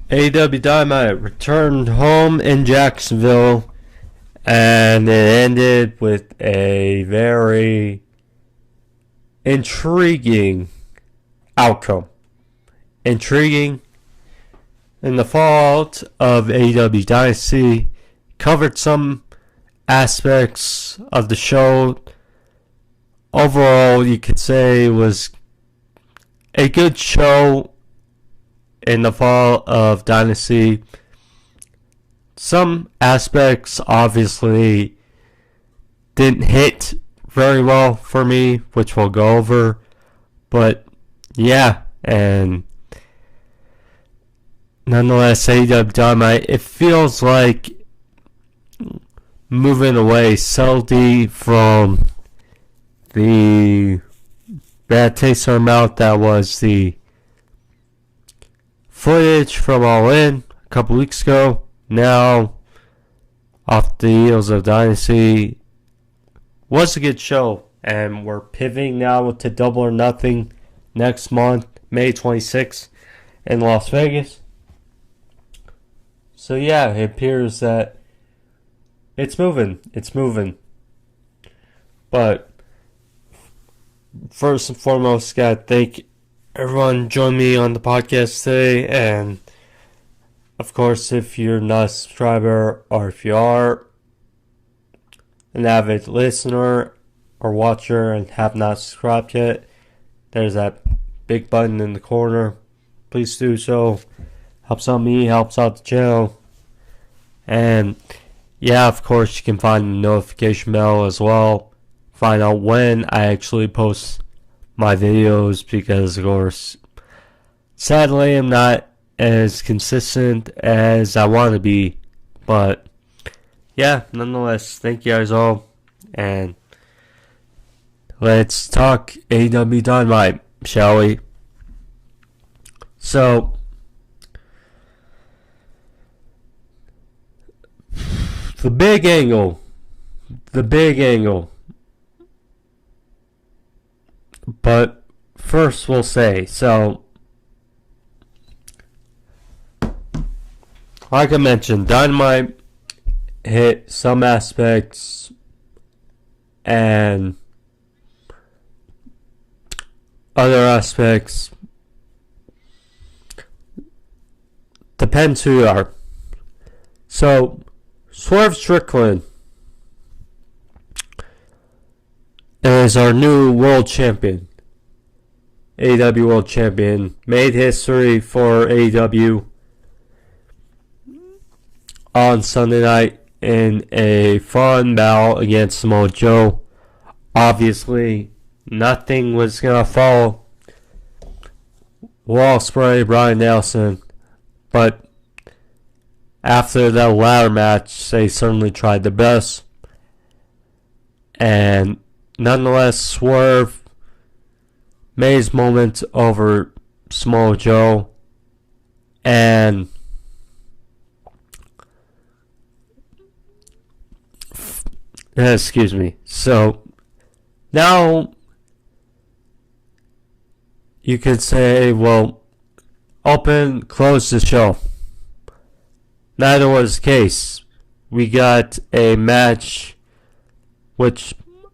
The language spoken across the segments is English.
AEW Dynamite returned home in Jacksonville, and it ended with a very intriguing outcome. Intriguing in the fallout of AEW Dynasty, covered some aspects of the show. Overall, you could say it was a good show in the fall of Dynasty. Some aspects obviously didn't hit very well for me, which we'll go over. But yeah, and nonetheless, AEW Dynamite, it feels like moving away subtly from the bad taste in our mouth that was the footage from All In a couple weeks ago. Now, off the heels of Dynasty, was a good show, and we're pivoting now to Double or Nothing next month, May 26th, in Las Vegas. So yeah, it appears that it's moving. But first and foremost, gotta thank everyone joining me on the podcast today, and of course, if you're not a subscriber, or if you are an avid listener or watcher and have not subscribed yet, there's that big button in the corner. Please do so. Helps out me, helps out the channel. And yeah, of course, you can find the notification bell as well. Find out when I actually post my videos, because of course, sadly, I'm not as consistent as I want to be. But yeah, nonetheless, thank you guys all, and let's talk AEW Dynamite, shall we? So, the big angle. But first we'll say, so, like I mentioned, Dynamite hit some aspects, and other aspects depends who you are. So, Swerve Strickland is our new world champion. AEW world champion. Made history for AEW on Sunday night in a fun battle against Samoa Joe. Obviously, nothing was going to follow Wall Spray, Brian Nelson, but after that ladder match, they certainly tried their best. And nonetheless, Swerve made his moment over Samoa Joe. And excuse me. So now you could say, well, open, close the show. Neither was the case. We got a match, which,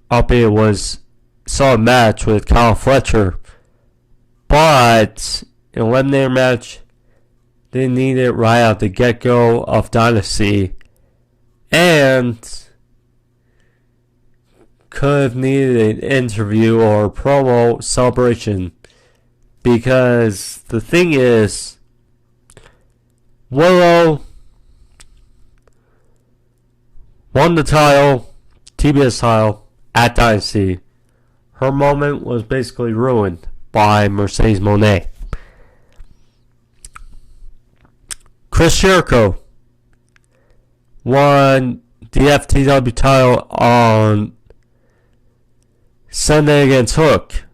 albeit was a solid match with Kyle Fletcher, but an eliminator match, they needed it right out the get-go of Dynasty, and could have needed an interview or promo celebration, because the thing is, Willow won the title, TBS title, at Dynasty. Her moment was basically ruined by Mercedes Moné. Chris Jericho won the FTW title on Sunday against Hook,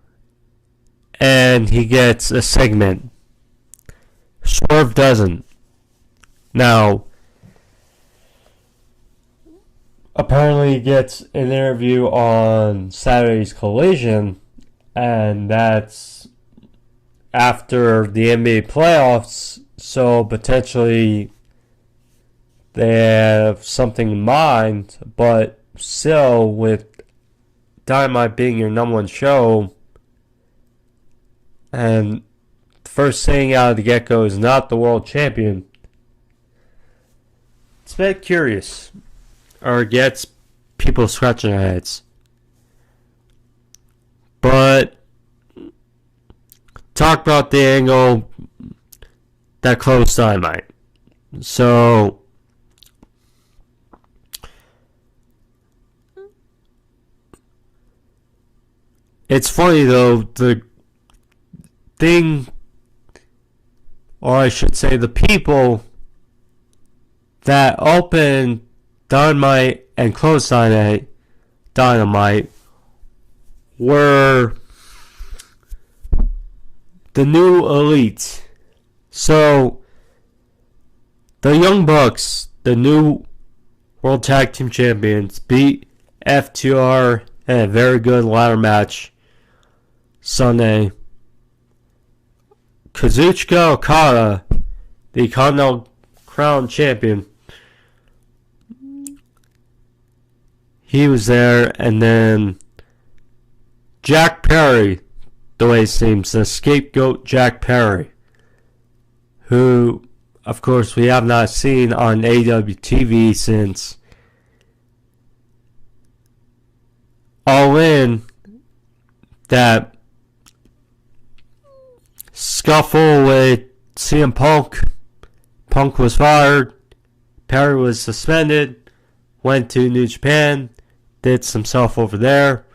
and he gets a segment. Swerve doesn't. Now, apparently he gets an interview on Saturday's Collision, and that's after the NBA playoffs So potentially they have something in mind, but still, with Dynamite being your number one show, and first thing out of the get-go is not the world champion, it's a bit curious, or gets people scratching their heads. But talk about the angle that closed Dynamite. So it's funny though, the thing, or I should say the people that opened Dynamite and closed Dynamite were the new Elite. So the Young Bucks, the new World Tag Team Champions, beat FTR in a very good ladder match Sunday. Kazuchika Okada, the Continental Crown Champion, he was there, and then Jack Perry, the way it seems, the scapegoat Jack Perry, who, of course, we have not seen on AEW TV since All In, that scuffle with CM Punk. Punk was fired, Perry was suspended, went to New Japan, did some stuff over there,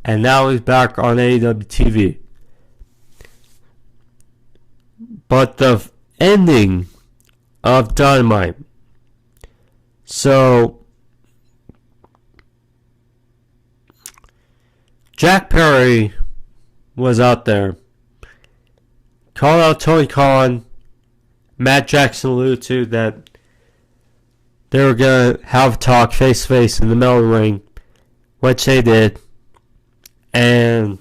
and now he's back on AEW TV. But the ending of Dynamite. So Jack Perry was out there, called out Tony Khan. Matt Jackson alluded to that they were going to have a talk face to face in the middle of the ring, which they did. And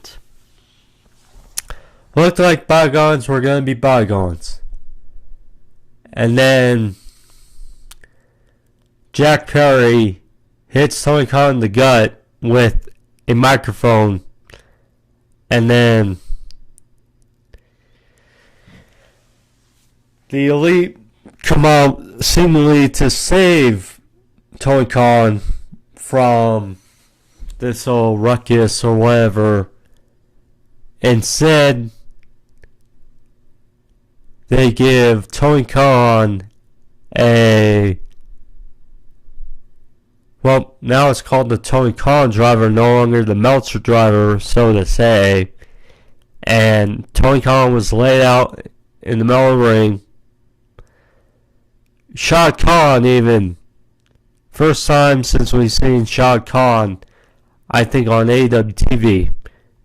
looked like bygones were going to be bygones. And then Jack Perry hits Tony Khan in the gut with a microphone. And then the Elite come out seemingly to save Tony Khan from this whole ruckus or whatever. Instead, they give Tony Khan well, now it's called the Tony Khan driver, no longer the Meltzer driver, so to say. And Tony Khan was laid out in the middle of the ring. Shad Khan, even. First time since we've seen Shad Khan, I think, on AEW TV.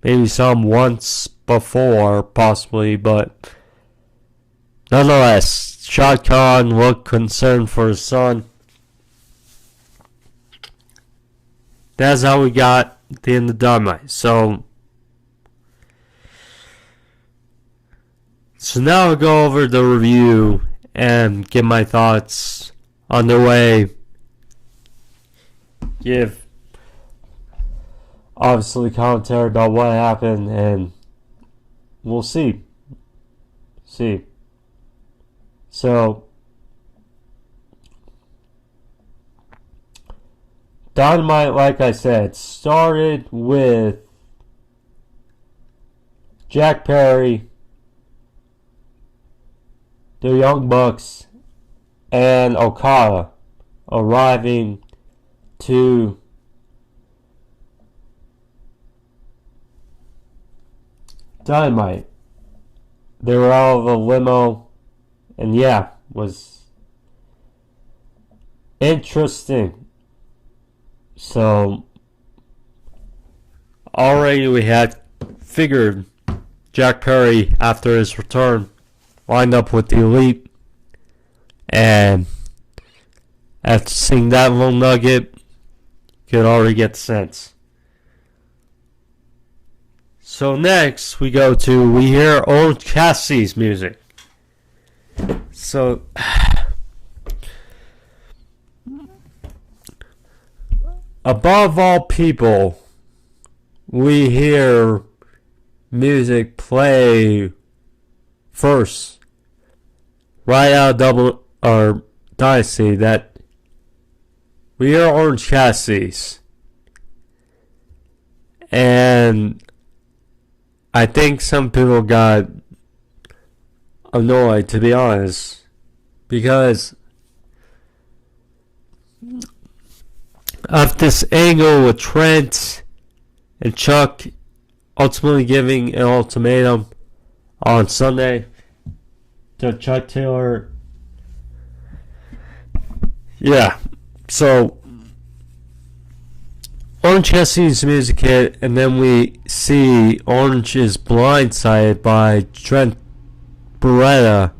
Maybe some once before, possibly, but nonetheless, Shad Khan looked concerned for his son. That's how we got the end of Dynamite. So now I'll go over the review and give my thoughts on the way. Give obviously commentary about what happened, and we'll see. So Dynamite, like I said, started with Jack Perry, the Young Bucks, and Okada arriving to Dynamite. They were out of a limo, and yeah, was interesting. So already we had figured Jack Perry, after his return, lined up with the Elite, and after seeing that little nugget, you could already get the sense. So next we hear Orange Cassidy's music. So, above all people, we hear music play first, right out of double or Dynasty, that we hear Orange Cassidy's. And I think some people got annoyed, to be honest, because of this angle with Trent and Chuck ultimately giving an ultimatum on Sunday to Chuck Taylor. Yeah, so Orange Cassidy's music hit, and then we see Orange is blindsided by Trent Beretta,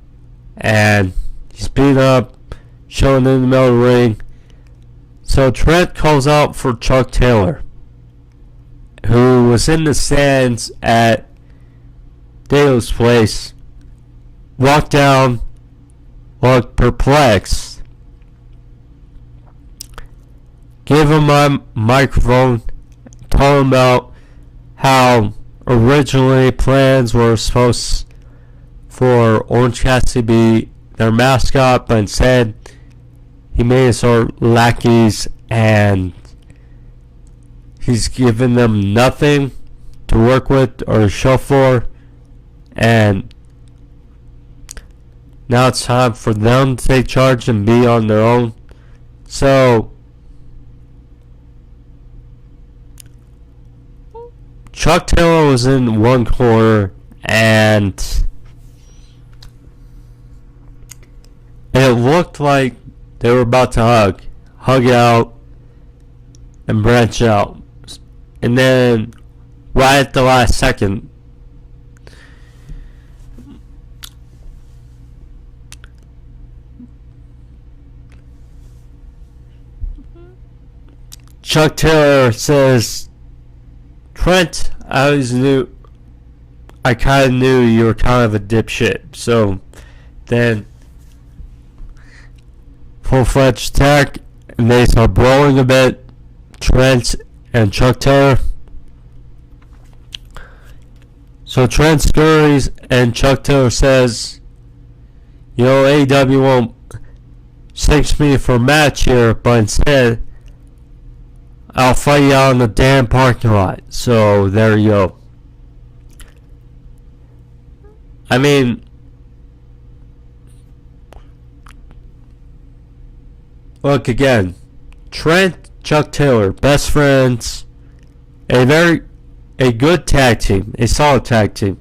and he's beat up, showing in the middle of the ring. So Trent calls out for Chuck Taylor, who was in the stands at Dale's place, walked down, looked perplexed, gave him my microphone, told him about how originally plans were supposed for Orange Cassidy to be their mascot, but instead he made us our lackeys, and he's given them nothing to work with or show for, and now it's time for them to take charge and be on their own. So Chuck Taylor was in one corner, and it looked like they were about to hug out, and branch out. And then, right at the last second, Chuck Taylor says, Trent, I kind of knew you were kind of a dipshit. So then, full-fledged attack, and they start blowing a bit, Trent and Chuck Taylor. So Trent scurries, and Chuck Taylor says, AEW won't sync me for a match here, but instead I'll fight you out in the damn parking lot. So there you go. I mean, look again. Trent, Chuck Taylor, best friends, a good tag team, a solid tag team.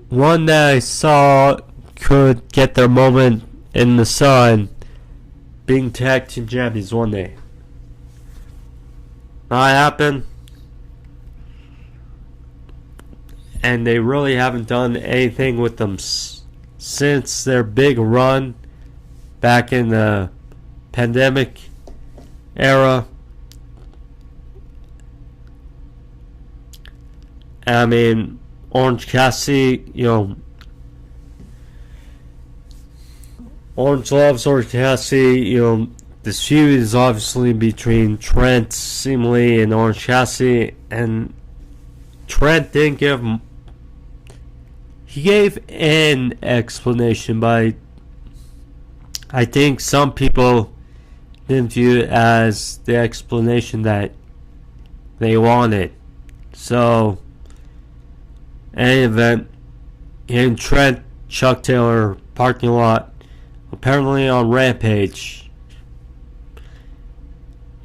One that I saw could get their moment in the sun, being tag team champions one day. Not happened, and they really haven't done anything with them since their big run back in the pandemic era. I mean, Orange Cassidy, Orange loves Orange Cassidy. This feud is obviously between Trent, seemingly, and Orange Cassidy, and Trent didn't give him. He gave an explanation, but I think some people didn't view it as the explanation that they wanted. So, in any event, in Trent, Chuck Taylor parking lot, apparently on Rampage.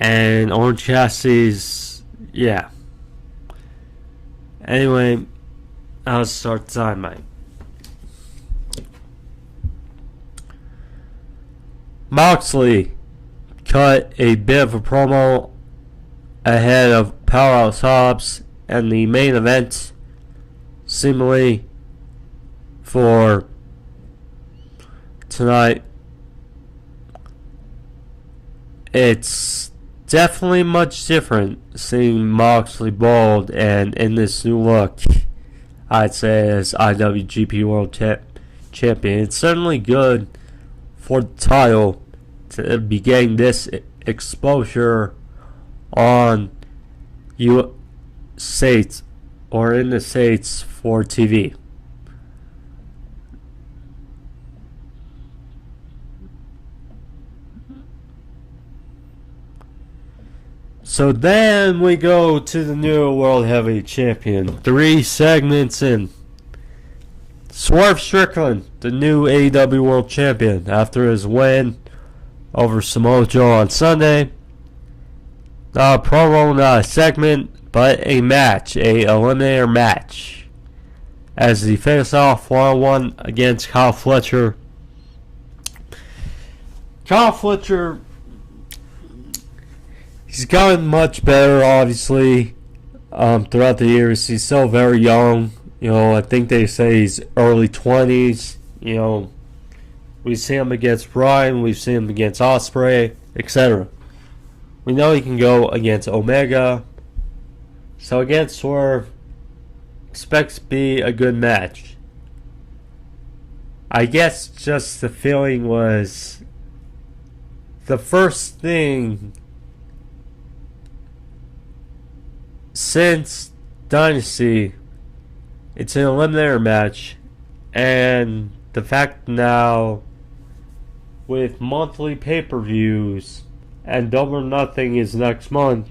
And Orange Cassidy's, yeah. Anyway, I'll start Dynamite. Moxley cut a bit of a promo ahead of Powerhouse Hobbs and the main event, seemingly for tonight. It's definitely much different seeing Moxley bald and in this new look, I'd say, as IWGP World champion. It's certainly good for the title to be getting this exposure on States or in the States for TV. So then we go to the new World Heavyweight Champion. 3 segments in. Swerve Strickland, the new AEW World Champion, after his win over Samoa Joe on Sunday. Not a promo, not a segment, but a match, a eliminator match, as he faced off 1-on-1 against Kyle Fletcher. Kyle Fletcher, he's gotten much better, obviously, throughout the years. He's still very young. I think they say he's early 20s. We've seen him against Bryan, we've seen him against Ospreay, etc. We know he can go against Omega. So against Swerve, expects to be a good match. I guess just the feeling was the first thing since Dynasty, it's an eliminator match, and the fact now with monthly pay-per-views and Double or Nothing is next month,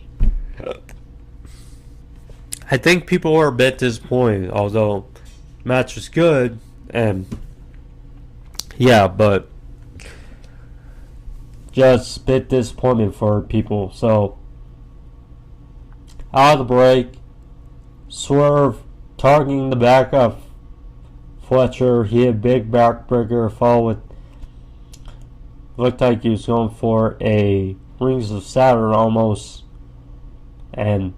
I think people were a bit disappointed, although the match was good, and yeah, but just a bit disappointing for people. So out of the break, Swerve targeting the back of Fletcher. He had a big backbreaker, followed with, looked like he was going for a Rings of Saturn almost, and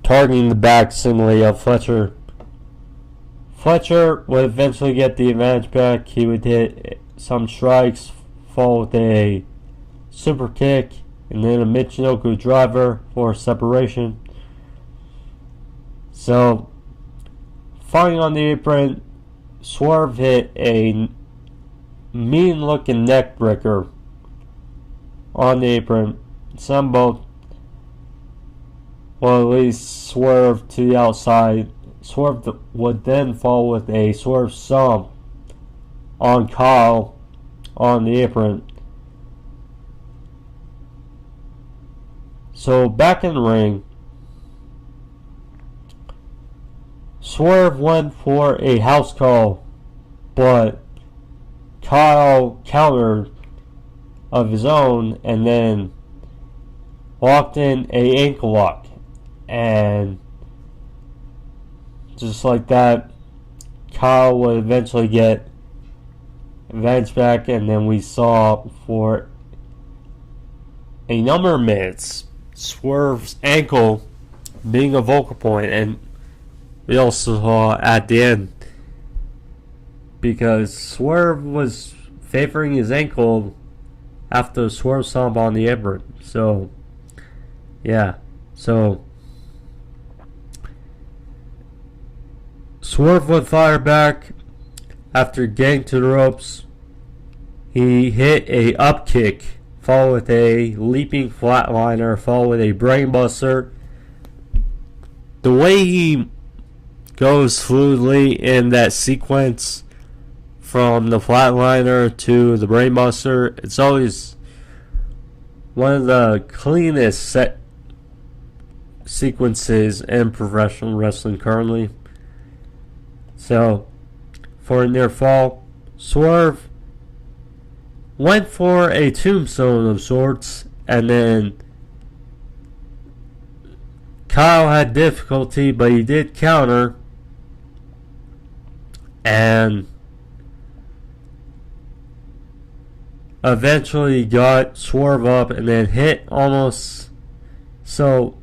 targeting the back similarly of Fletcher. Fletcher would eventually get the advantage back. He would hit some strikes, fall with a super kick, and then a Michinoku driver for separation. So, fighting on the apron, Swerve hit a mean-looking neck breaker on the apron. Some both, well, at least Swerve to the outside. Swerve would then fall with a Swerve stomp on Kyle on the apron. So back in the ring, Swerve went for a house call, but Kyle countered of his own and then locked in a ankle lock, and just like that, Kyle would eventually get advantage back, and then we saw for a number of minutes Swerve's ankle being a focal point, and we also saw at the end, because Swerve was favoring his ankle after Swerve stomp on the apron. So yeah, so Swerve would fire back after getting to the ropes. He hit a up kick, followed with a leaping flatliner, followed with a brainbuster. The way he goes fluidly in that sequence from the flatliner to the brainbuster, it's always one of the cleanest set sequences in professional wrestling currently. So, for a near fall, Swerve went for a tombstone of sorts, and then Kyle had difficulty, but he did counter, and eventually got Swerve up and then hit almost. So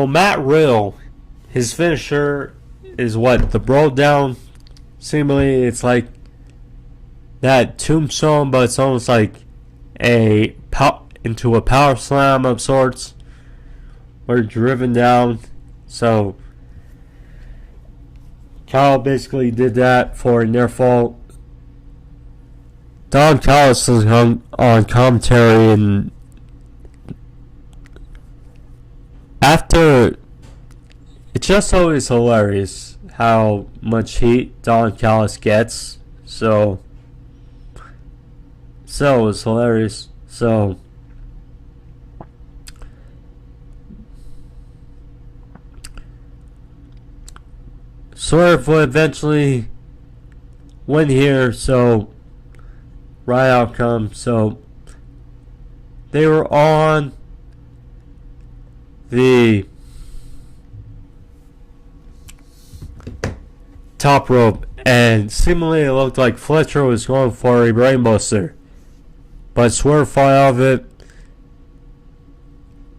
Matt Riddle, his finisher is what? The bro down. Seemingly it's like that tombstone, but it's almost like into a power slam of sorts. were driven down. So Kyle basically did that for a near fall. Don Callis was on commentary, and after, it's just always hilarious how much heat Don Callis gets. So it was hilarious. So Swerve will eventually win here, so right outcome. So they were on the top rope, and seemingly it looked like Fletcher was going for a brainbuster, but Swerve fought out of it.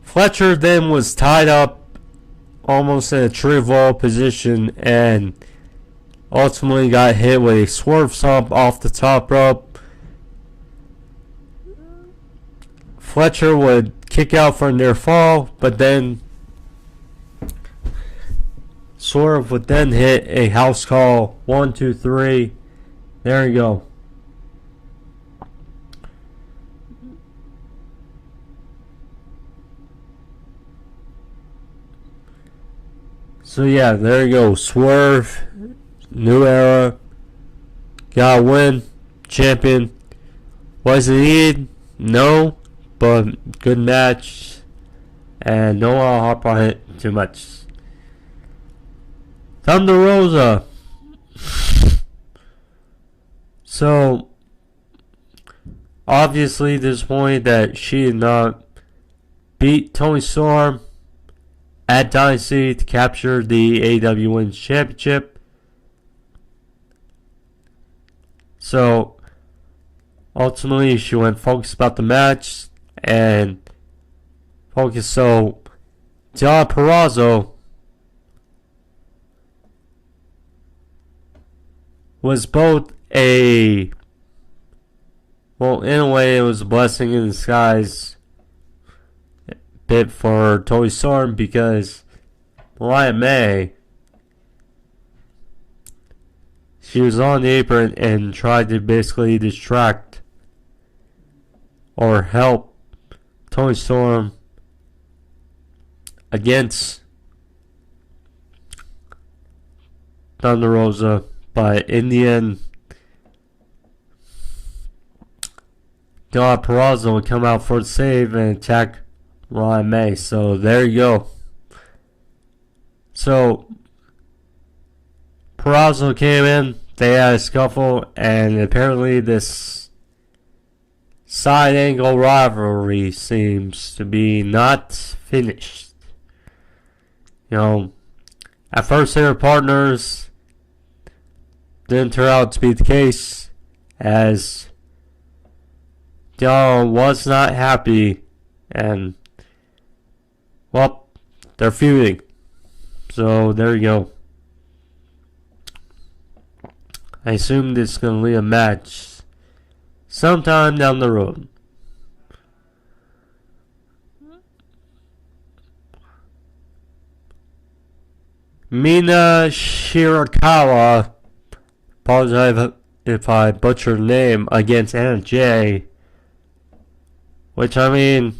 Fletcher then was tied up almost in a tree wall position and ultimately got hit with a swerve stomp off the top rope. Fletcher would kick out for a near fall, but then Swerve would then hit a house call. 1, 2, 3. There you go. So yeah, there you go. Swerve, new era, got a win, champion. Was it needed? No, but good match, and no I'll hop on it too much. Thunder Rosa. So obviously disappointed that she did not beat Toni Storm at Dynasty to capture the AEW Women's Championship. So ultimately she went focused about the match and focused. So Deonna Purrazzo was both in a way it was a blessing in disguise bit for Toni Storm, because Mariah May, she was on the apron and tried to basically distract or help Toni Storm against Thunder Rosa, but in the end Deonna Purrazzo would come out for the save and attack Mariah May. So there you go. So Purrazzo came in, they had a scuffle, and apparently this side angle rivalry seems to be not finished. You know, at first they were partners, didn't turn out to be the case, as Deonna was not happy, and well, they're feuding. So there you go. I assume this is going to lead a match sometime down the road. Mina Shirakawa, apologize if I butcher the name, against Anna Jay. Which, I mean,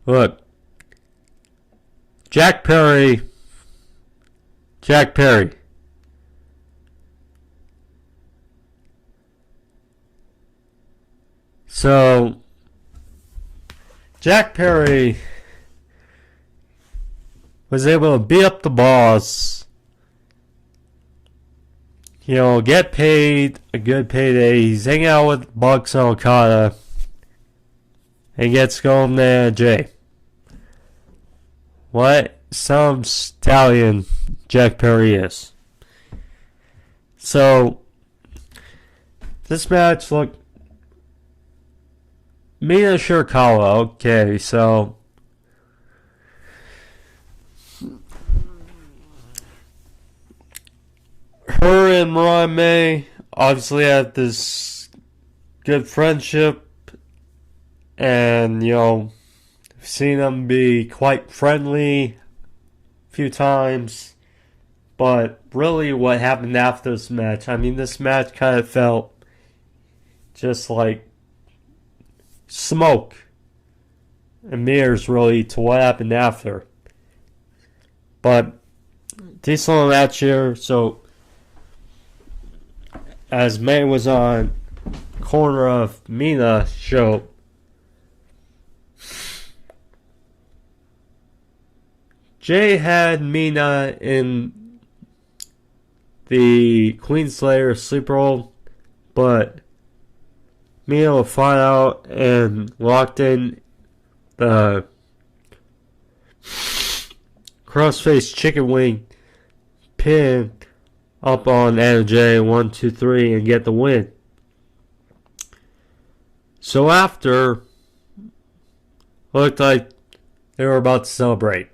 look, Jack Perry. So, Jack Perry was able to beat up the boss, you know, get paid a good payday. He's hanging out with Bucks and Okada, and gets going there, Jay. What some stallion Jack Perry is. So, this match, look, Mina Shirakawa, okay, so her and Mariah May obviously had this good friendship, and, you know, seen them be quite friendly a few times. But really what happened after this match, I mean, this match kind of felt just like smoke and mirrors really to what happened after. But decent little match here. So as May was on corner of Mina show, Jay had Mina in the Queen Slayer sleeper hold, but Mina would fly out and locked in the crossface chicken wing pin up on Anna Jay 1, 2, 3 and get the win. So after, looked like they were about to celebrate.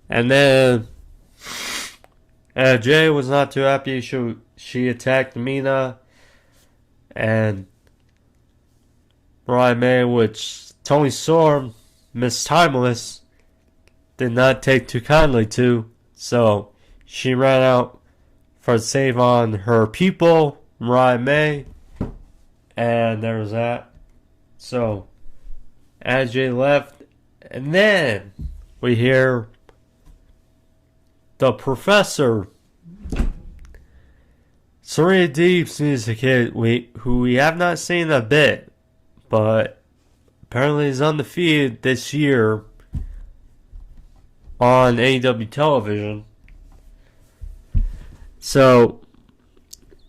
And then Anna Jay was not too happy. She attacked Mina and Mariah May, which Tony Storm, Miss Timeless, did not take too kindly to. So she ran out for the save on her people, Mariah May, and there was that. So Anna Jay left, and then we hear the Professor, Serena Deeb's music hit, who we have not seen a bit, but apparently is on the feed this year on AEW television. So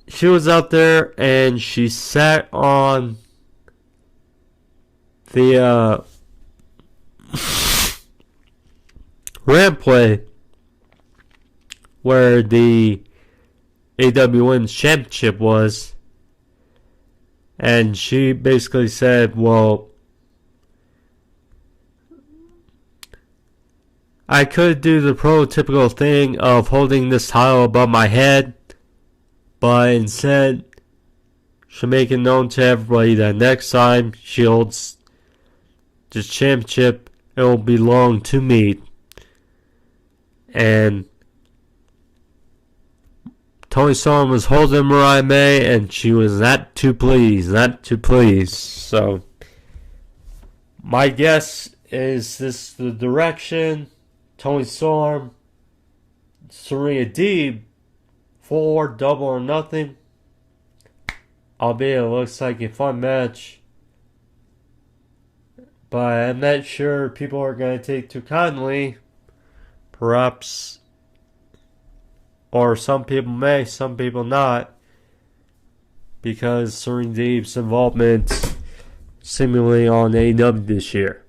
she was out there and she sat on the rampway where the AEW Women's Championship was, and she basically said, well, I could do the prototypical thing of holding this title above my head, but instead she'll make it known to everybody that next time she holds this championship, it will belong to me. And Tony Storm was holding Mariah May, and she was not too pleased. So, my guess is this the direction Tony Storm, Serena Deeb for Double or Nothing. Albeit it looks like a fun match, but I'm not sure people are going to take too kindly. Perhaps. Or some people may, some people not. Because Serena Deeb's involvement seemingly on AEW this year.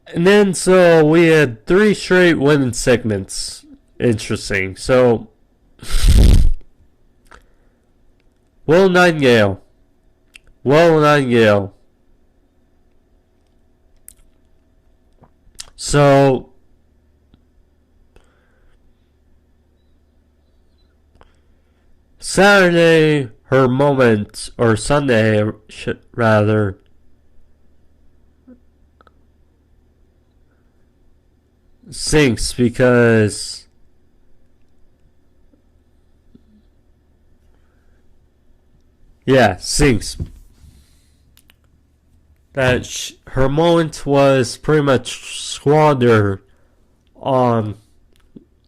And then, so we had 3 straight women's segments. Interesting. So, Will Nightingale. So, Saturday, her moment, or Sunday, rather, sinks because sinks. That her moment was pretty much squandered on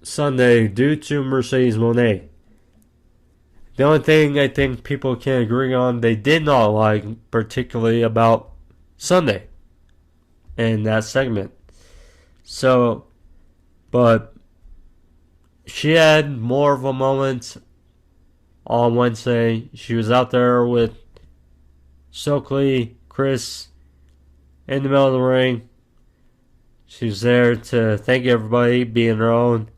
Sunday due to Mercedes Moné. The only thing I think people can agree on they did not like particularly about Sunday in that segment. So, but she had more of a moment on Wednesday. She was out there with Stokely, Chris, in the middle of the ring. She was there to thank everybody, being her own,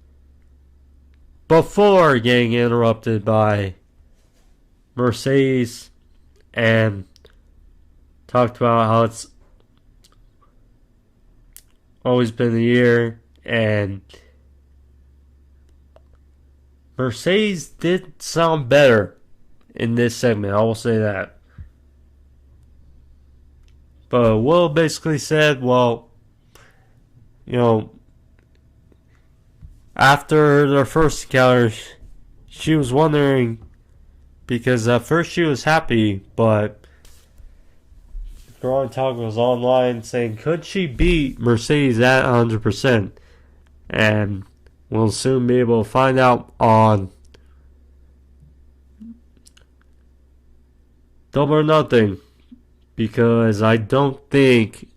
before getting interrupted by Mercedes, and talked about how it's always been a year, and Mercedes did sound better in this segment. I will say that. But Will basically said, well, after their first encounter, she was wondering, because at first she was happy, but Growing Talk was online saying, could she beat Mercedes at 100%? And we'll soon be able to find out on Double or Nothing, because I don't think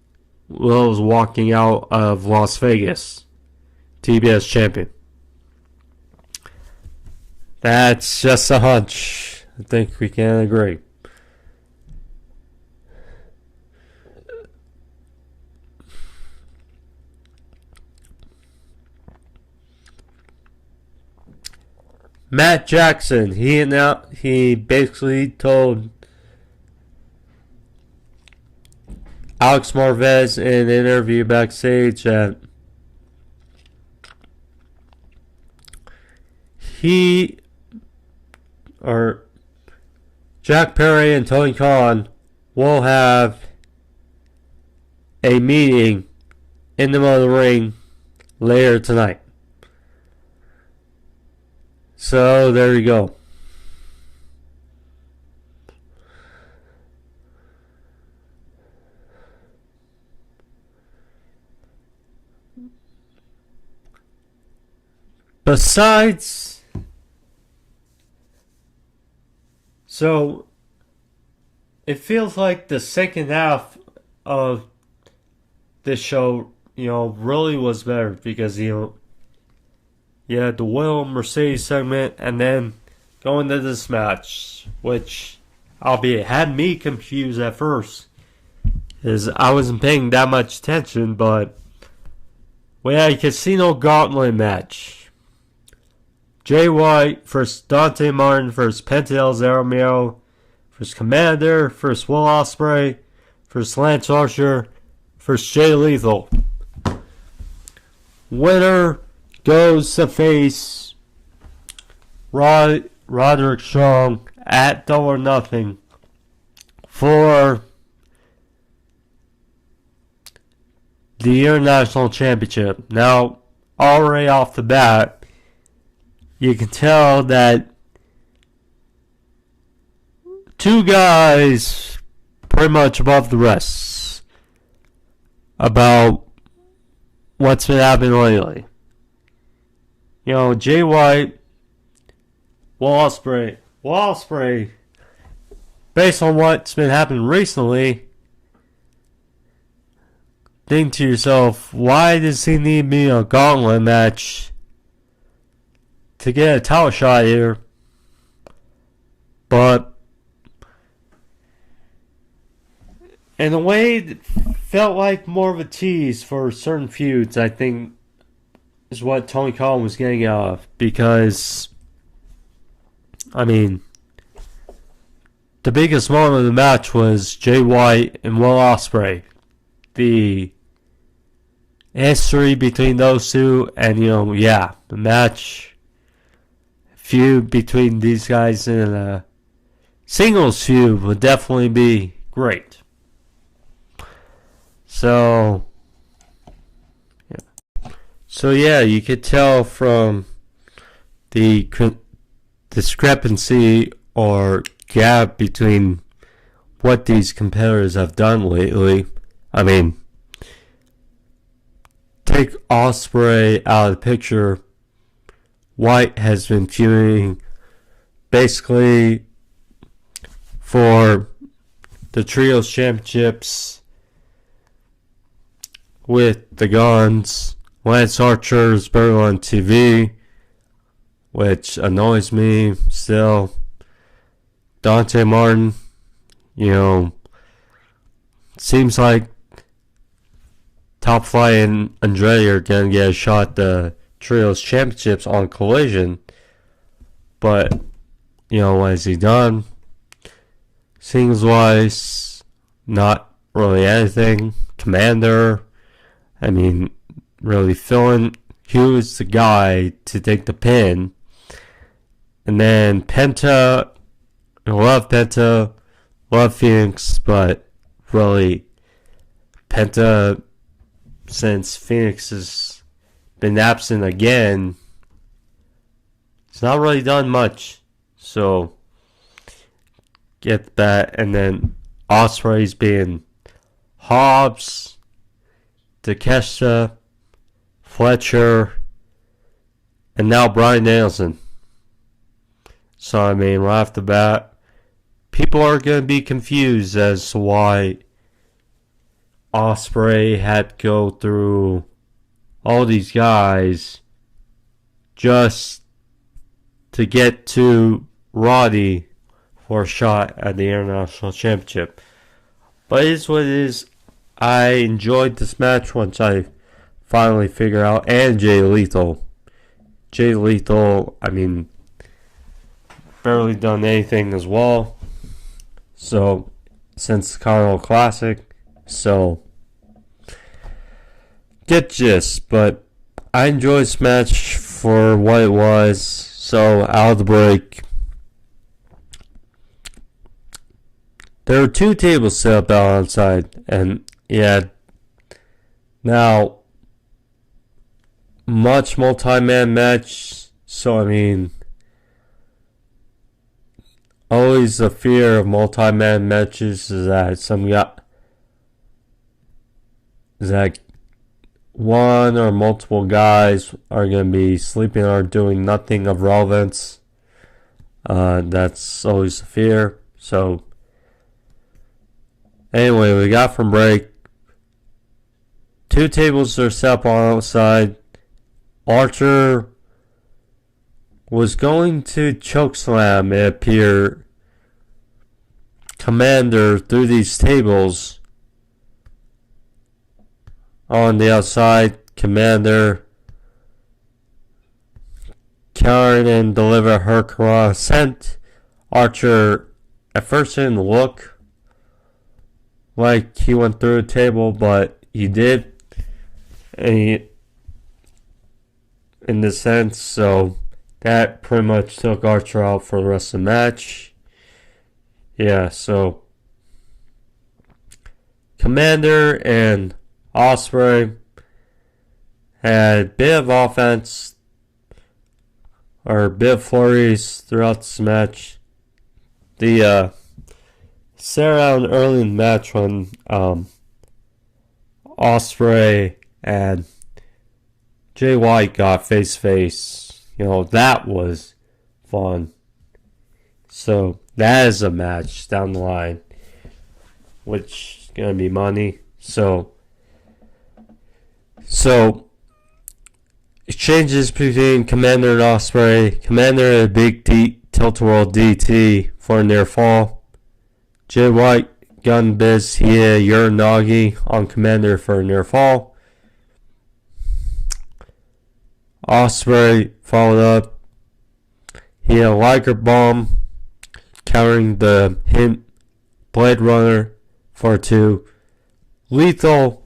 Will's walking out of Las Vegas TBS champion. That's just a hunch. I think we can agree. Matt Jackson, he basically told Alex Marvez in an interview backstage that Jack Perry and Tony Khan will have a meeting in the middle of the ring later tonight. So there you go. Besides, so it feels like the second half of this show, really was better because, you had the Will Mercedes segment and then going to this match, which, albeit, had me confused at first, because I wasn't paying that much attention, but we had a Casino Gauntlet match. Jay White versus Dante Martin versus Penta El Zero versus Commander versus Will Ospreay versus Lance Archer versus Jay Lethal. Winner goes to face Roderick Strong at Double or Nothing for the International Championship. Now, already off the bat, you can tell that two guys pretty much above the rest about what's been happening lately. Jay White, Will Ospreay, based on what's been happening recently, think to yourself, why does he need me a gauntlet match to get a title shot here? But in a way, it felt like more of a tease for certain feuds, I think, is what Tony Khan was getting out of. Because, the biggest moment of the match was Jay White and Will Ospreay. The history between those two, and, the match feud between these guys in a singles feud would definitely be great. So you could tell from the discrepancy or gap between what these competitors have done lately. Take Ospreay out of the picture. White has been feuding basically for the Trios Championships with the Guns. Lance Archer's barely on TV, which annoys me still. Dante Martin, seems like Top Flight and Andrade are going to get a shot at the Trios Championships on Collision. But, what has he done? Singles-wise, not really anything. Commander, really filling. He was the guy to take the pin. And then Penta I love Penta, love Phoenix, but really, Penta, since Phoenix has been absent again, it's not really done much. So, get that. And then Ospreay's being Hobbs, Takeshita, Fletcher, and now Bryan Danielson. So, I mean, right off the bat, people are going to be confused as to why Ospreay had to go through all these guys just to get to Roddy for a shot at the International Championship. But it is what it is. I enjoyed this match once I finally figured out. And Jay Lethal. Jay Lethal, I mean, barely done anything as well. So, since the Carnival Classic. So, get gist. But I enjoyed this match for what it was. So, out of the break, there were 2 tables set up outside, and yeah, now, much multi-man match, so I mean, always the fear of multi-man matches is that one or multiple guys are going to be sleeping or doing nothing of relevance. That's always the fear. So, anyway, we got from break. 2 tables are set up on outside. Archer was going to chokeslam, it appeared, Commander through these tables. On the outside, Commander countered and delivered her Hurricane Ascent. Archer at first didn't look like he went through a table, but he did. And in the sense, so that pretty much took Archer out for the rest of the match. Yeah, so Commander and Ospreay had a bit of offense or a bit of flurries throughout this match. The set around early in the match when Ospreay and Jay White got face to face. You know, that was fun. So that is a match down the line, which is gonna be money. So exchanges between Commander and Ospreay. Commander had a big tilt-a-whirl DT for a near fall. Jay White gun biz. He had a Uranagi on Commander for a near fall. Ospreay followed up. He had a Liger Bomb countering the hint Blade Runner for 2. Lethal.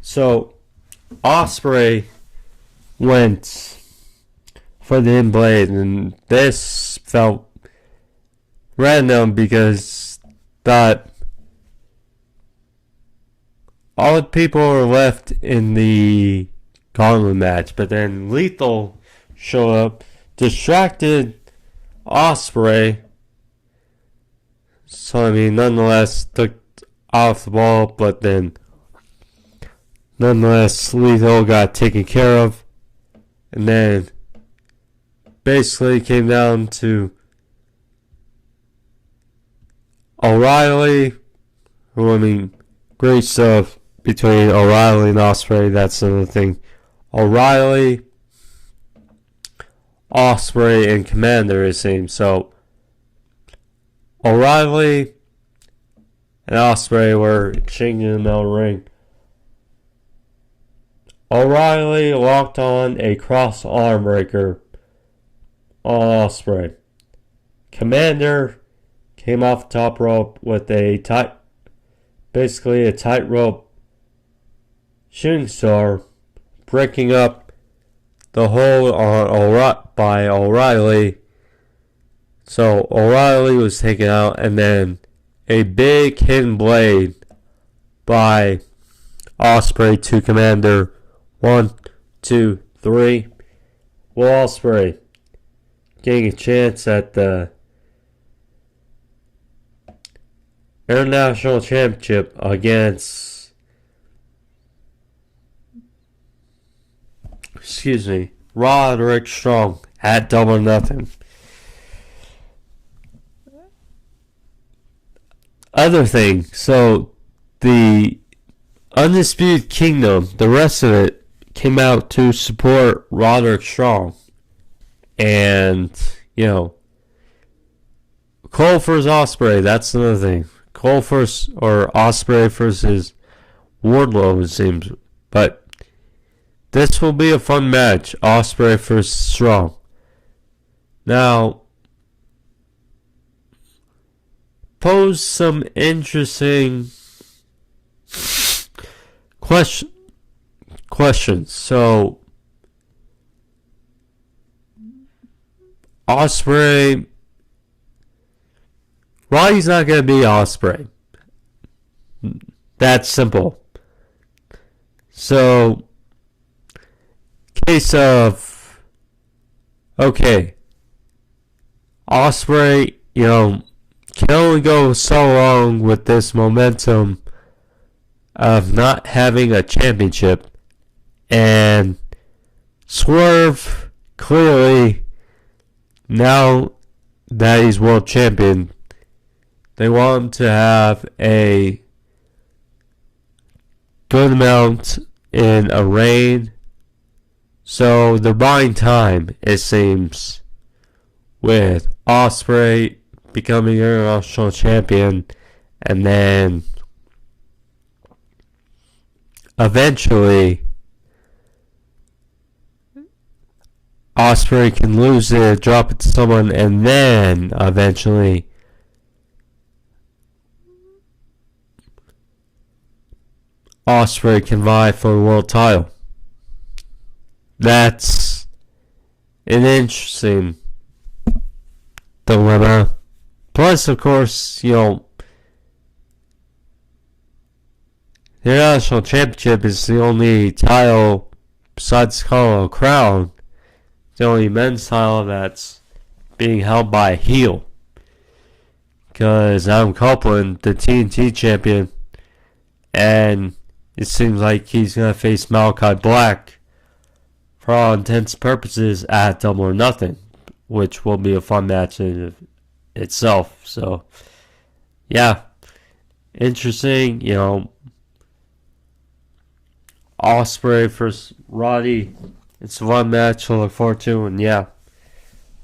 So Ospreay went for the hint blade, and this felt random because that all the people were left in the gauntlet match, but then Lethal showed up, distracted Ospreay. So I mean, nonetheless, took off the ball, but then nonetheless, Lethal got taken care of, and then basically came down to O'Reilly, who, I mean, great stuff between O'Reilly and Ospreay. That's another thing. O'Reilly, Ospreay, and Commander, it seems. So O'Reilly and Ospreay were exchanging in the middle ring. O'Reilly locked on a cross arm breaker on Ospreay. Commander came off the top rope with a tightrope shooting star, breaking up the hold on by O'Reilly So O'Reilly was taken out, and then a big hidden blade by Ospreay to Commander. 1, 2, 3. Will Ospreay getting a chance at the International Championship against Roderick Strong at Double or Nothing. Other thing, so the Undisputed Kingdom, the rest of it, came out to support Roderick Strong. And, Cole versus Ospreay, that's another thing. Cole versus, or Ospreay versus Wardlow, it seems. But this will be a fun match, Ospreay versus Strong. Now, pose some interesting questions. So, Ospreay, Roddy's not going to be Ospreay. That's simple. So, case of, okay, Ospreay, can only go so long with this momentum of not having a championship, and Swerve clearly, now that he's world champion, they want him to have a good amount in a reign. So they're buying time, it seems, with Ospreay becoming international champion, and then eventually Ospreay can lose it, drop it to someone, and then eventually Ospreay can vie for the world title. That's an interesting dilemma. Plus, of course, the International Championship is the only title besides the Colorado Crown, the only men's title that's being held by a heel. Because Adam Copeland, the TNT champion, and it seems like he's going to face Malachi Black for all intents and purposes at Double or Nothing, which will be a fun match in itself. So, yeah, interesting, Ospreay versus Roddy. It's a fun match to look forward to, and yeah,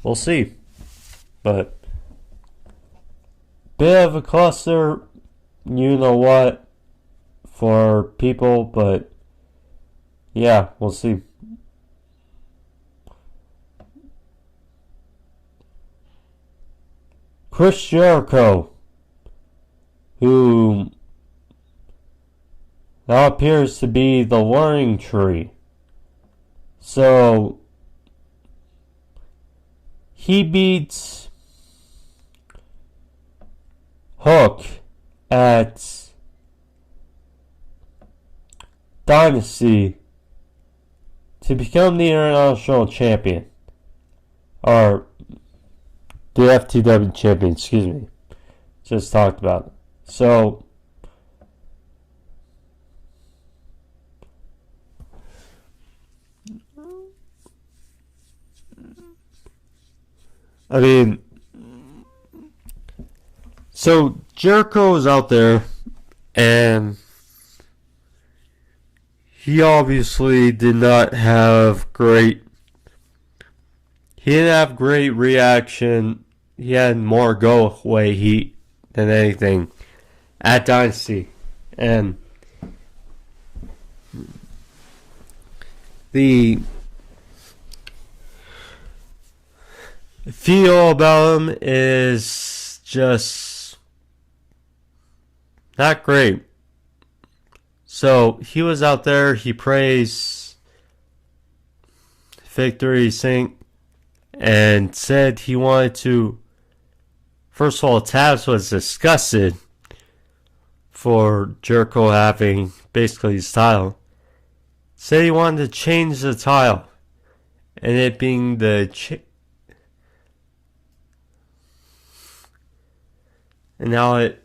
we'll see. But, bit of a cluster, for people, but yeah, we'll see. Chris Jericho, who now appears to be the learning tree. So, he beats Hook at Dynasty to become the international champion, or the FTW champion, excuse me. Just talked about it. So, Jericho is out there, and he obviously did not have great. He didn't have great reaction. He had more go away heat than anything at Dynasty. And the feel about him is just not great. So he was out there, he praised Victory Sync and said he wanted to First of all, Taz was disgusted for Jericho having basically his title. Said he wanted to change the title, and it being and now it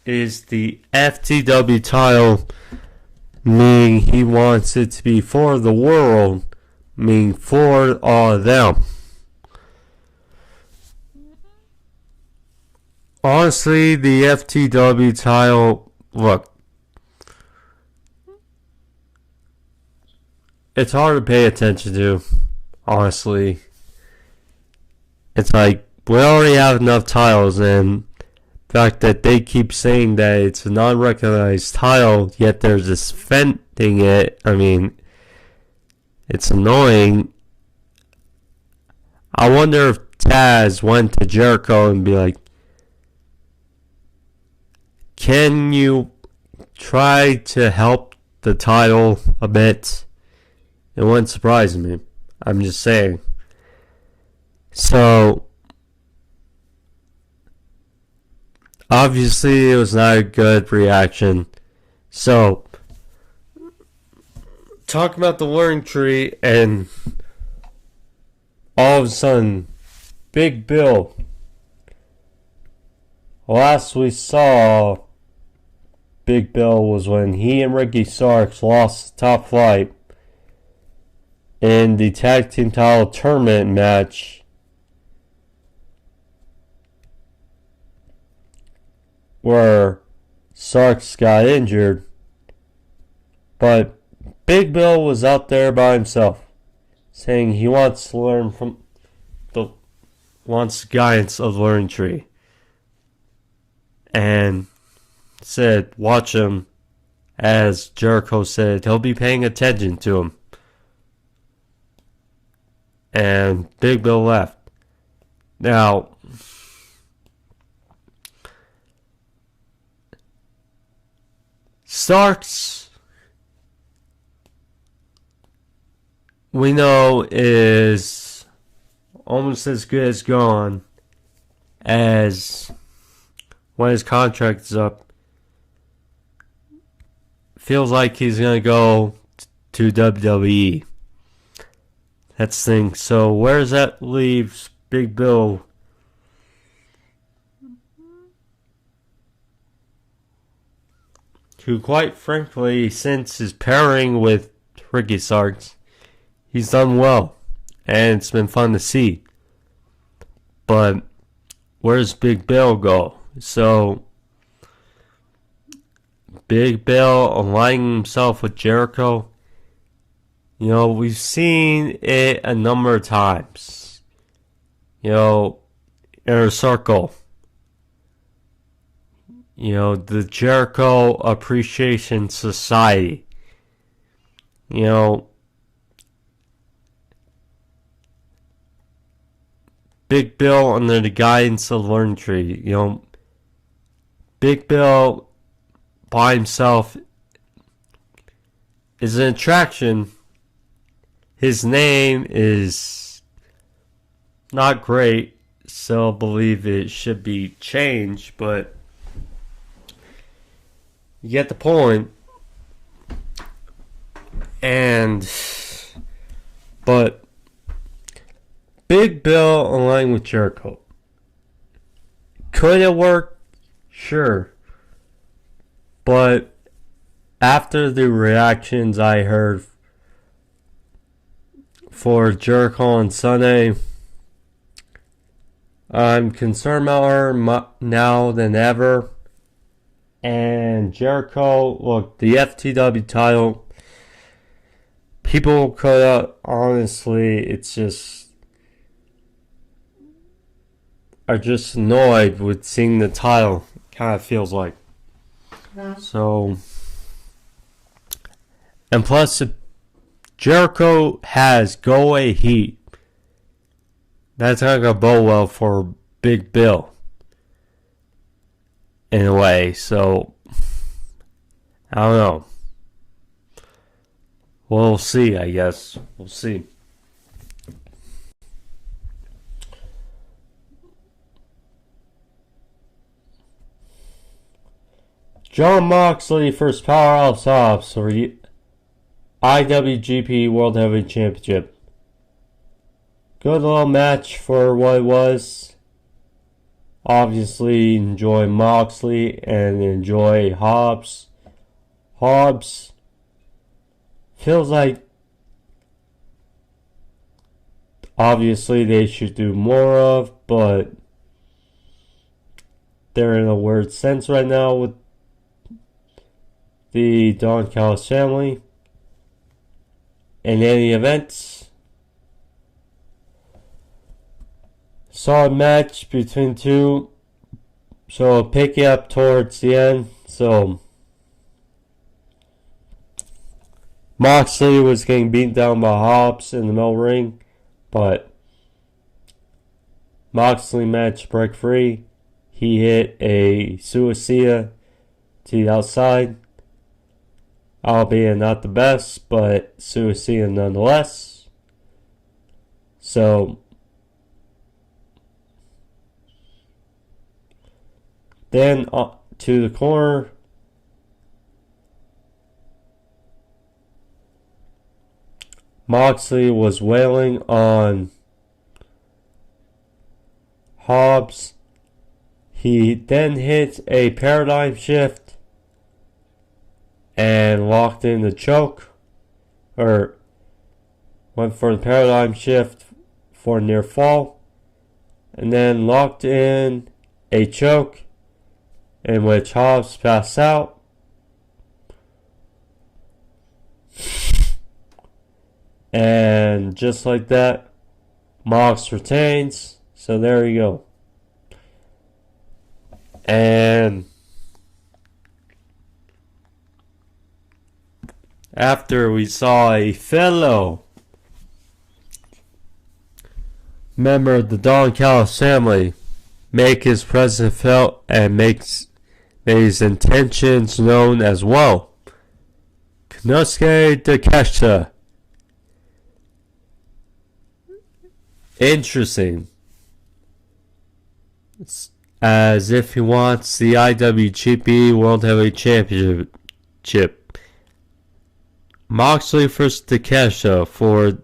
is the FTW title, meaning he wants it to be for the world, meaning for all of them. Honestly, the FTW title, look, it's hard to pay attention to, honestly. It's like, we already have enough titles, and the fact that they keep saying that it's a non-recognized title, yet they're defending it, I mean, it's annoying. I wonder if Taz went to Jericho and be like, can you try to help the title a bit? It wouldn't surprise me. I'm just saying. So, obviously, it was not a good reaction. So, talk about the learning tree, and all of a sudden, Big Bill. Last we saw Big Bill was when he and Ricky Starks lost the top flight in the tag team title tournament match where Starks got injured, but Big Bill was out there by himself saying he wants to learn from wants guidance of the learning tree, and said watch him, as Jericho said he'll be paying attention to him. And Big Bill left. Now, Starks, we know, is almost as good as gone as when his contract is up. Feels like he's going to go to WWE. That's the thing. So where does that leave Big Bill? Who, quite frankly, since his pairing with Ricky Starks, he's done well, and it's been fun to see. But where does Big Bill go? So Big Bill aligning himself with Jericho. You know, we've seen it a number of times. You know, Inner Circle. You know, the Jericho Appreciation Society. You know, Big Bill under the guidance of Learn Tree. You know, Big Bill by himself is an attraction. His name is not great, so I believe it should be changed, but you get the point. But Big Bill aligned with Jericho. Could it work? Sure. But after the reactions I heard for Jericho on Sunday, I'm concerned about her now than ever. And Jericho, look, the FTW title, people could honestly, it's just, are just annoyed with seeing the title, kind of feels like. So, and plus, Jericho has go away heat. That's not going to bode well for Big Bill, in a way. So, I don't know. We'll see, I guess. We'll see. Jon Moxley first Powerhouse Hobbs for the IWGP World Heavyweight Championship. Good little match for what it was. Obviously, enjoy Moxley and enjoy Hobbs. Hobbs feels like obviously they should do more of, but they're in a weird sense right now with the Don Callis family. In any event, solid match between two. So I'll pick it up towards the end. So Moxley was getting beaten down by Hobbs in the middle ring, but Moxley managed to break free. He hit a suicida to the outside, albeit not the best, but suicida nonetheless. So then to the corner, Moxley was wailing on Hobbs. He then hit a paradigm shift and locked in the choke, or went for the paradigm shift for a near fall, and then locked in a choke in which Hobbs passed out. And just like that, Mox retains. So there you go. And after we saw a fellow member of the Don Callis family make his presence felt and made his intentions known as well. Konosuke Takeshita. Interesting. It's as if he wants the IWGP World Heavyweight Championship. Moxley versus Takeshita for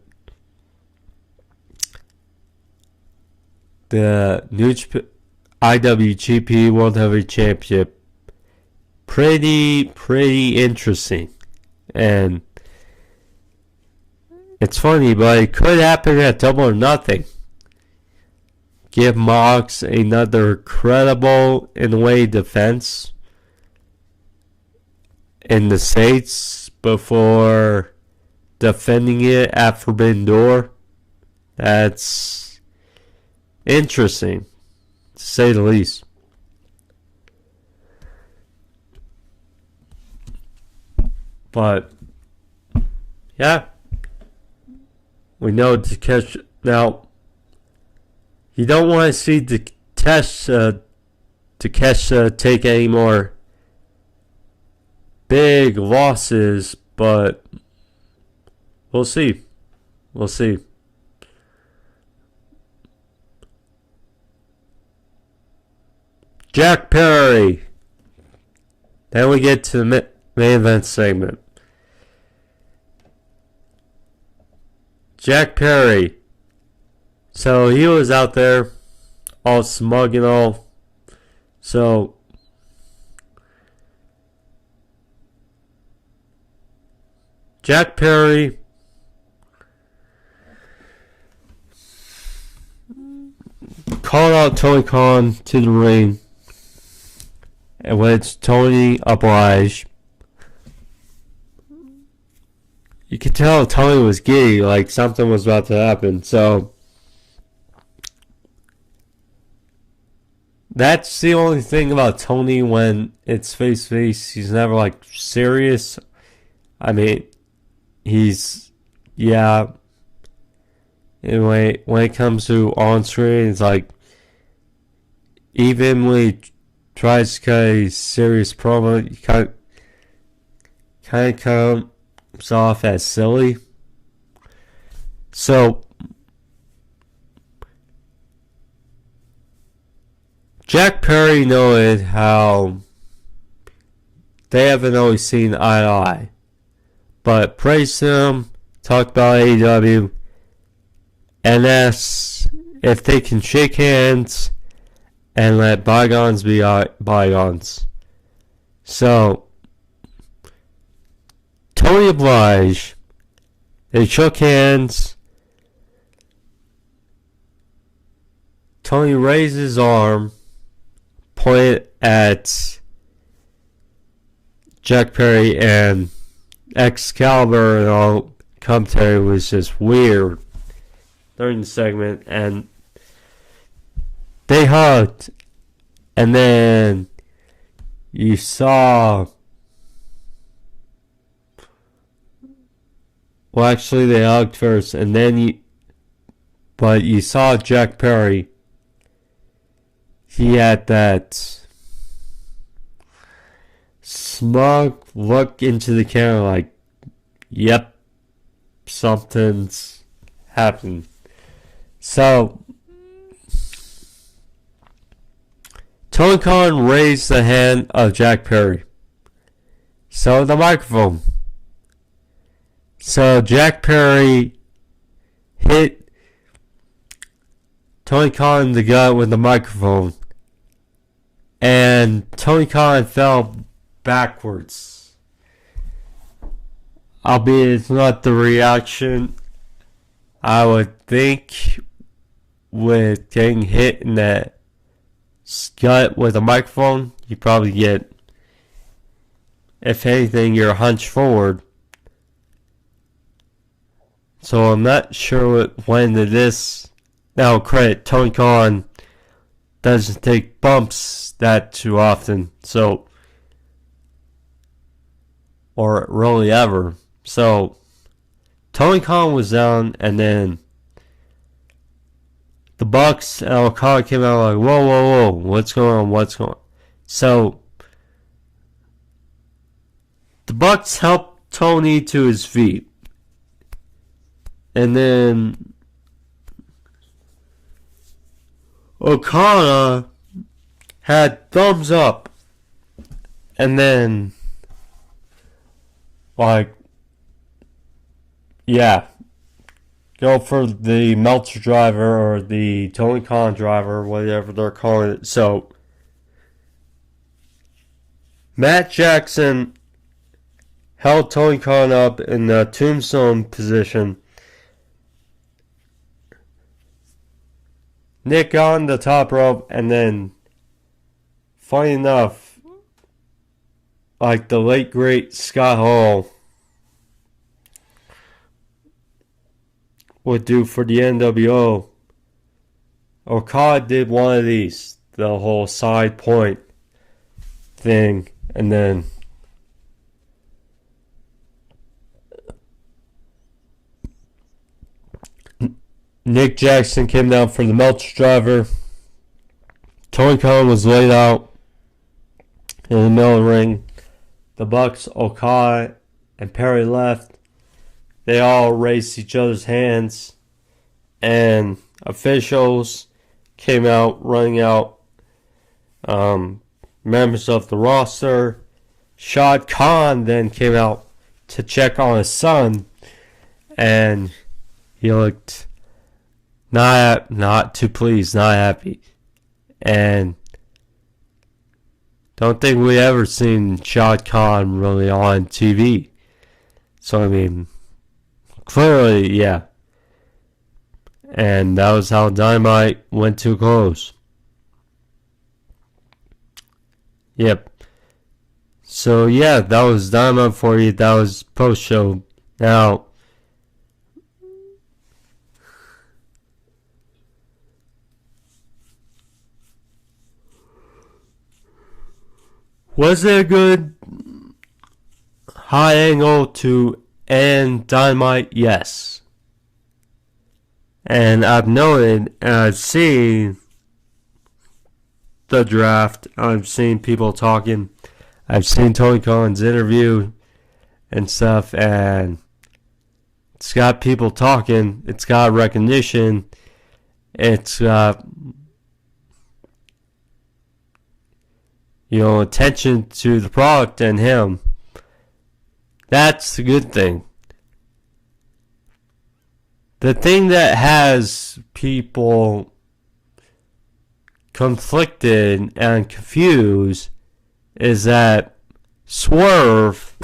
the new IWGP World Heavyweight Championship. Pretty interesting. And it's funny, but it could happen at Double or Nothing. Give Mox another credible, in a way, defense in the States before defending it at Forbidden Door. That's interesting, to say the least. But, yeah. We know Takeshita. Now, you don't want to see Takeshita take any more big losses, but we'll see. We'll see. Jack Perry. Then we get to the main event segment. Jack Perry. So he was out there all smug and all. So Jack Perry called out Tony Khan to the ring, in which Tony obliged. You could tell Tony was giddy, like something was about to happen. So that's the only thing about Tony when it's face-to-face. He's never, like, serious. I mean, he's, yeah. Anyway, when it comes to on-screen, it's like, even when he tries to cut a serious promo, he kind of comes off as silly. So Jack Perry noted how they haven't always seen eye to eye. But praise them, talk about AEW, and ask if they can shake hands and let bygones be bygones. So, Tony obliged. They shook hands. Tony raised his arm, pointed at Jack Perry, and Excalibur and all commentary was just weird during the segment, and they hugged, and then you saw, well, actually they hugged first, and then you saw Jack Perry. He had that smug look into the camera like, yep, something's happened. So, Tony Khan raised the hand of Jack Perry. So the microphone. So Jack Perry hit Tony Khan in the gut with the microphone. And Tony Khan fell backwards. Albeit it's not the reaction I would think with getting hit in the gut with a microphone. You probably get, if anything, you're hunched forward. So I'm not sure what went into this. Now, credit, Tony Khan doesn't take bumps that too often. So, or really ever. So, Tony Khan was down, and then the Bucks and Okada came out like, whoa, whoa, whoa, what's going on? So, the Bucks helped Tony to his feet. And then Okada had thumbs up. And then, like, yeah, go for the Meltzer driver or the Tony Khan driver, whatever they're calling it. So, Matt Jackson held Tony Khan up in the tombstone position. Nick on the top rope, and then, funny enough, like the late great Scott Hall would do for the NWO, Okada did one of these, the whole side point thing, and then Nick Jackson came down for the Meltzer driver. Tony Khan was laid out in the middle of the ring. The Bucks, Okada, and Perry left. They all raised each other's hands, and officials came out, running out members of the roster. Shad Khan then came out to check on his son, and he looked not too pleased, not happy. And don't think we ever seen Shad Khan really on TV. So, I mean, clearly, yeah. And that was how Dynamite went to a close. Yep. So, yeah, that was Dynamite for you. That was post-show. Now, was it a good high angle to end Dynamite? Yes. And I've noted, and I've seen the draft, I've seen people talking, I've seen Tony Khan's interview and stuff, and it's got people talking, it's got recognition, it's got attention to the product and him. That's the good thing. The thing that has people conflicted and confused is that Swerve,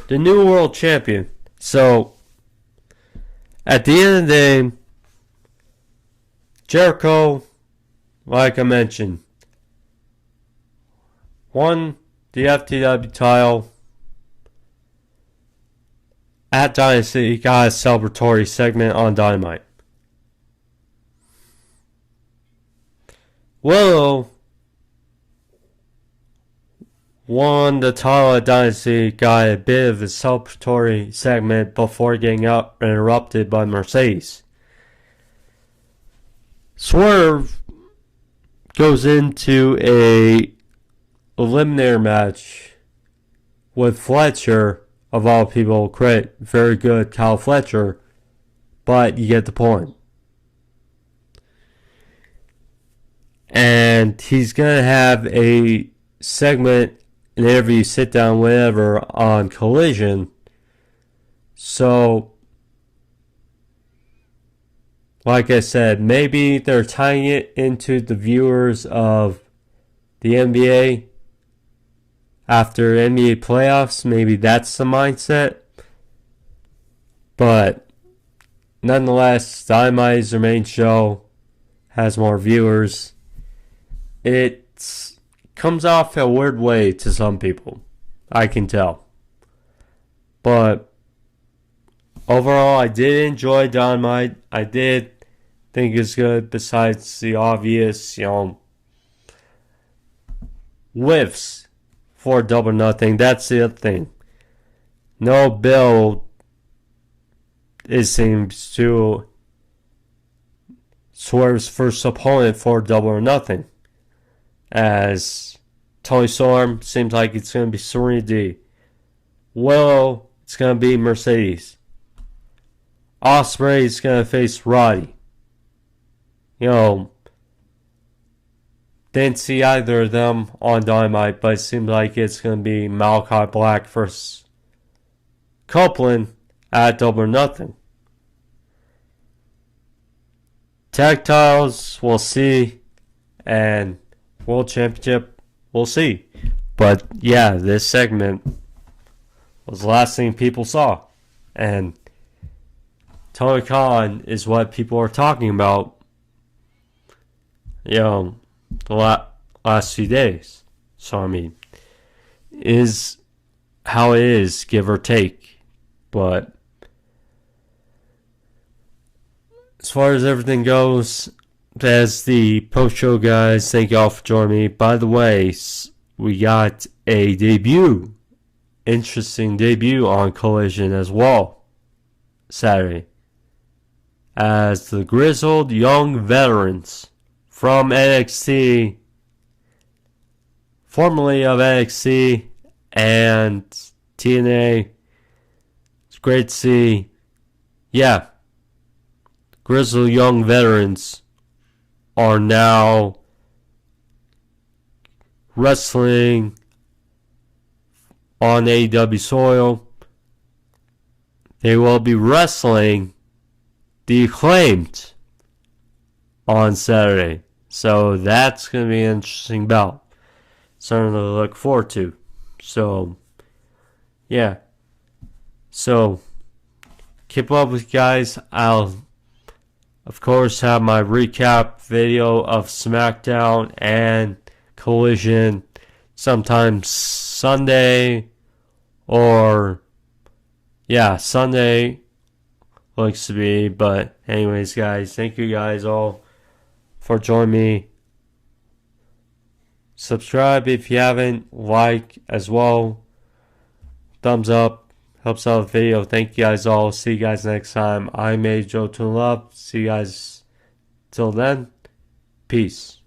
the new world champion. So, at the end of the day, Jericho, like I mentioned, won the FTW title at Dynasty. He got a celebratory segment on Dynamite. Willow won the title at Dynasty, got a bit of a celebratory segment before getting interrupted by Mercedes. Swerve goes into a eliminator match with Fletcher, of all people. Credit, very good Kyle Fletcher, but you get the point. And he's going to have a segment, an interview, sit down, whatever, on Collision. So, like I said, maybe they're tying it into the viewers of the NBA after NBA playoffs. Maybe that's the mindset. But nonetheless, Dynamite is their main show, has more viewers. It comes off a weird way to some people, I can tell. But overall, I did enjoy Dynamite. I did think it's good, besides the obvious, whiffs for Double Nothing. That's the other thing. No build, it seems, to Swerve's first opponent for Double or Nothing. As Tony Storm seems like it's going to be Serenity. Willow, it's going to be Mercedes. Ospreay is going to face Roddy. Didn't see either of them on Dynamite, but it seems like it's going to be Malachi Black versus Copeland at Double or Nothing. Tag titles, we'll see. And World Championship, we'll see. But yeah, this segment was the last thing people saw. And Tony Khan is what people are talking about, the last few days. So, I mean, is how it is, give or take. But as far as everything goes, as the post-show guys, thank y'all for joining me. By the way, we got a debut, interesting debut on Collision as well, Saturday, as the grizzled young veterans from NXT, formerly of NXT and TNA. It's great to see. Yeah, grizzled young veterans are now wrestling on AEW soil. They will be wrestling the Acclaimed on Saturday. So that's going to be an interesting bout. Something to look forward to. So, yeah. So, keep up with you guys. I'll, of course, have my recap video of SmackDown and Collision sometime Sunday, or Sunday looks to be. But anyways, guys, thank you guys all for joining me. Subscribe if you haven't, like as well, thumbs up, helps out the video. Thank you guys all. See you guys next time. I'm Joe to Love. See you guys till then. Peace.